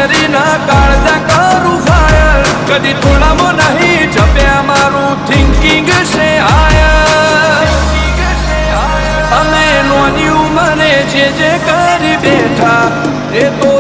શરીરના કાળજા કરું ફાયર કદી થોડામાં નહીં જપ્યા મારું થિંકિંગ છે હાયર અમે નોની ઉંમરે જે કરી બેઠા એ તો